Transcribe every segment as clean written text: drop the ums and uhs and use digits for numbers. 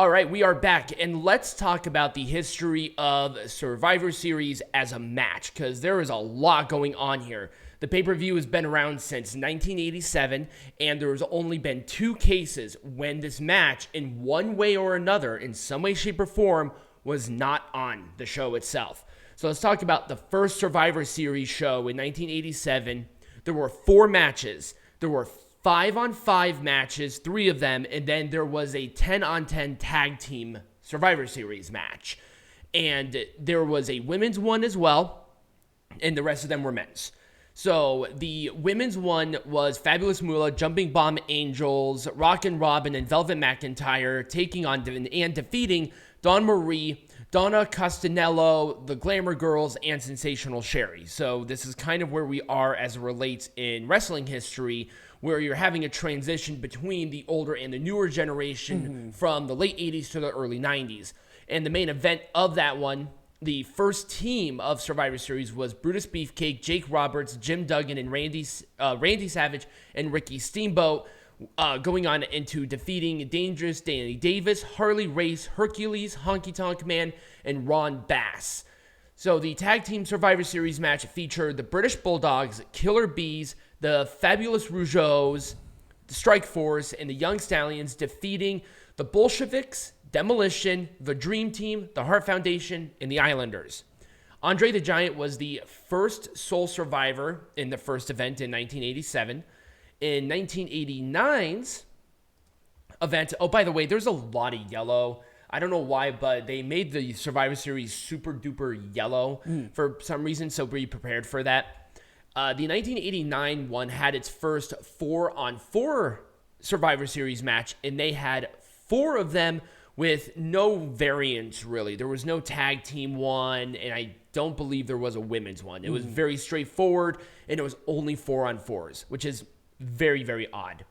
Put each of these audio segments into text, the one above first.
All right, we are back, and let's talk about the history of Survivor Series as a match, because there is a lot going on here. The pay-per-view has been around since 1987, and there's only been 2 cases when this match, in one way or another, in some way, shape, or form, was not on the show itself. So let's talk about the first Survivor Series show in 1987. There were 4 matches. There were 5-on-5 matches, 3 of them, and then there was a 10-on-10 tag team Survivor Series match. And there was a women's one as well, and the rest of them were men's. So the women's one was Fabulous Moolah, Jumping Bomb Angels, Rockin' Robin, and Velvet McIntyre taking on and defeating Dawn Marie, Donna Costanello, the Glamour Girls, and Sensational Sherry. So this is kind of where we are as it relates in wrestling history, where you're having a transition between the older and the newer generation from the late 80s to the early 90s. And the main event of that one, the first team of Survivor Series, was Brutus Beefcake, Jake Roberts, Jim Duggan, and Randy Savage and Ricky Steamboat, going on into defeating Dangerous Danny Davis, Harley Race, Hercules, Honky Tonk Man, and Ron Bass. So the tag team Survivor Series match featured the British Bulldogs, Killer Bees, the Fabulous Rougeaus, the Strike Force, and the Young Stallions, defeating the Bolsheviks, Demolition, the Dream Team, the Hart Foundation, and the Islanders. Andre the Giant was the first sole survivor in the first event in 1987. In 1989's event, oh, by the way, there's a lot of yellow. I don't know why, but they made the Survivor Series super duper yellow for some reason, so be prepared for that. The 1989 one had its first 4-on-4 Survivor Series match, and they had 4 of them with no variants, really. There was no tag team one, and I don't believe there was a women's one. It was very straightforward, and it was only 4-on-4s, which is very, very odd.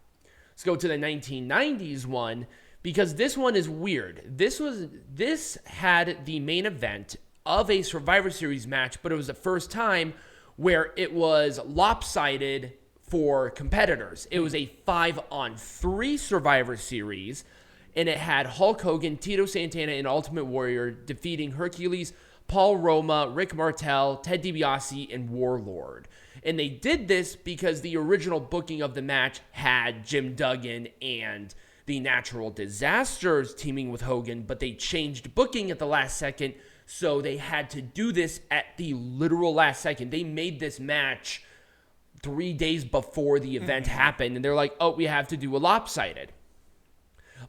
Let's go to the 1990s one, because this one is weird. This had the main event of a Survivor Series match, but it was the first time where it was lopsided for competitors. It was a 5-on-3 Survivor Series, and it had Hulk Hogan, Tito Santana, and Ultimate Warrior defeating Hercules, Paul Roma, Rick Martel, Ted DiBiase, and Warlord. And they did this because the original booking of the match had Jim Duggan and the Natural Disasters teaming with Hogan, but they changed booking at the last second, so they had to do this at the literal last second. They made this match 3 days before the event happened, and they're like, oh, we have to do a lopsided.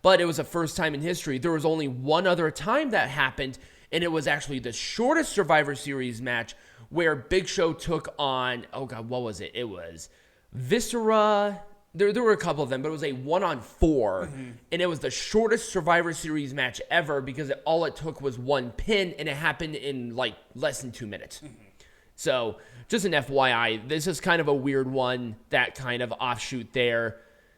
But it was the first time in history. There was only one other time that happened, and it was actually the shortest Survivor Series match where Big Show took on, oh God, what was it? It was Viscera. There were a couple of them, but it was a 1-on-4, and it was the shortest Survivor Series match ever because all it took was 1 pin, and it happened in like less than 2 minutes. So just an FYI, this is kind of a weird one, that kind of offshoot there.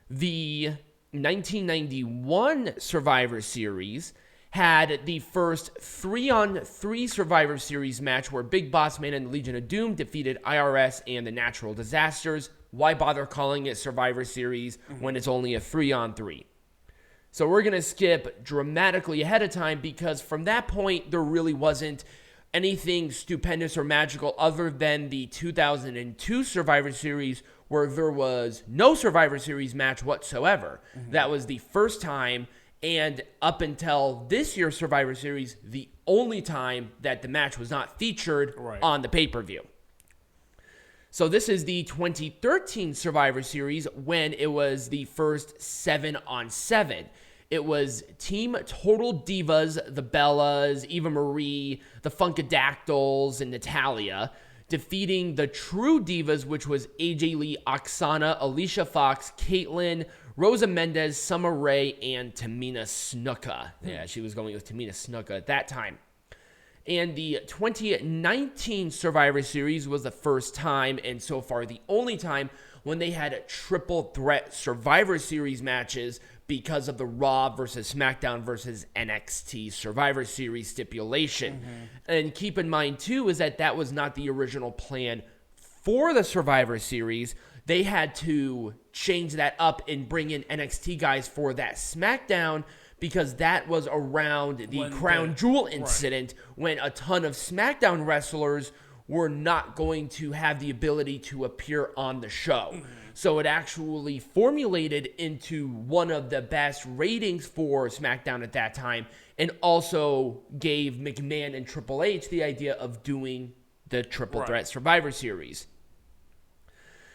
The 1991 Survivor Series had the first 3-on-3 Survivor Series match where Big Boss Man and the Legion of Doom defeated IRS and the Natural Disasters. Why bother calling it Survivor Series when it's only a 3-on-3? So we're going to skip dramatically ahead of time because from that point, there really wasn't anything stupendous or magical other than the 2002 Survivor Series where there was no Survivor Series match whatsoever. That was the first time, and up until this year's Survivor Series, the only time that the match was not featured on the pay-per-view. So this is the 2013 Survivor Series when it was the first 7-on-7. It was Team Total Divas, the Bellas, Eva Marie, the Funkadactyls, and Natalia, defeating the True Divas, which was AJ Lee, Oksana, Alicia Fox, Caitlyn, Rosa Mendez, Summer Rae, and Tamina Snuka. Yeah, she was going with Tamina Snuka at that time. And the 2019 Survivor Series was the first time, and so far the only time, when they had triple threat Survivor Series matches because of the Raw versus SmackDown versus NXT Survivor Series stipulation. And keep in mind, too, is that was not the original plan for the Survivor Series. They had to change that up and bring in NXT guys for that SmackDown because that was around the Crown Jewel incident when a ton of SmackDown wrestlers were not going to have the ability to appear on the show. So it actually formulated into one of the best ratings for SmackDown at that time, and also gave McMahon and Triple H the idea of doing the Triple Threat Survivor Series.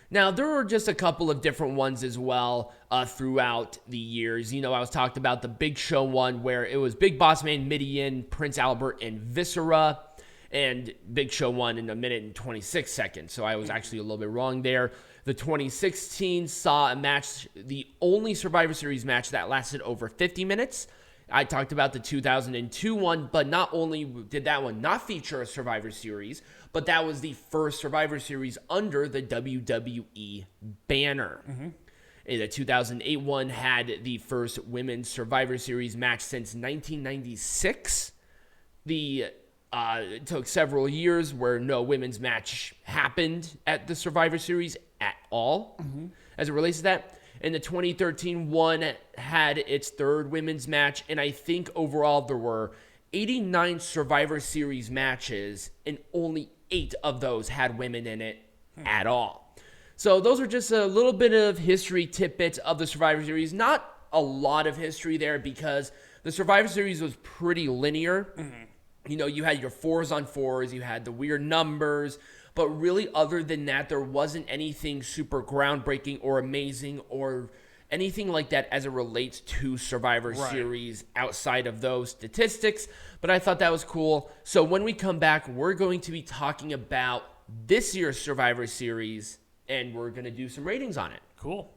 Now, there were just a couple of different ones as well throughout the years. You know, I was talked about the Big Show one where it was Big Boss Man, Mideon, Prince Albert, and Viscera. And Big Show won in 1 minute and 26 seconds. So I was actually a little bit wrong there. The 2016 saw a match, the only Survivor Series match that lasted over 50 minutes. I talked about the 2002 one, but not only did that one not feature a Survivor Series, but that was the first Survivor Series under the WWE banner. The 2008 one had the first women's Survivor Series match since 1996. It took several years where no women's match happened at the Survivor Series at all as it relates to that. And the 2013 one had its third women's match, and I think overall there were 89 Survivor Series matches, and only 8 of those had women in it at all. So those are just a little bit of history tidbits of the Survivor Series. Not a lot of history there because the Survivor Series was pretty linear. You know, you had your 4s on 4s, you had the weird numbers, but really other than that, there wasn't anything super groundbreaking or amazing or anything like that as it relates to Survivor Series outside of those statistics. But I thought that was cool. So when we come back, we're going to be talking about this year's Survivor Series, and we're going to do some ratings on it. Cool.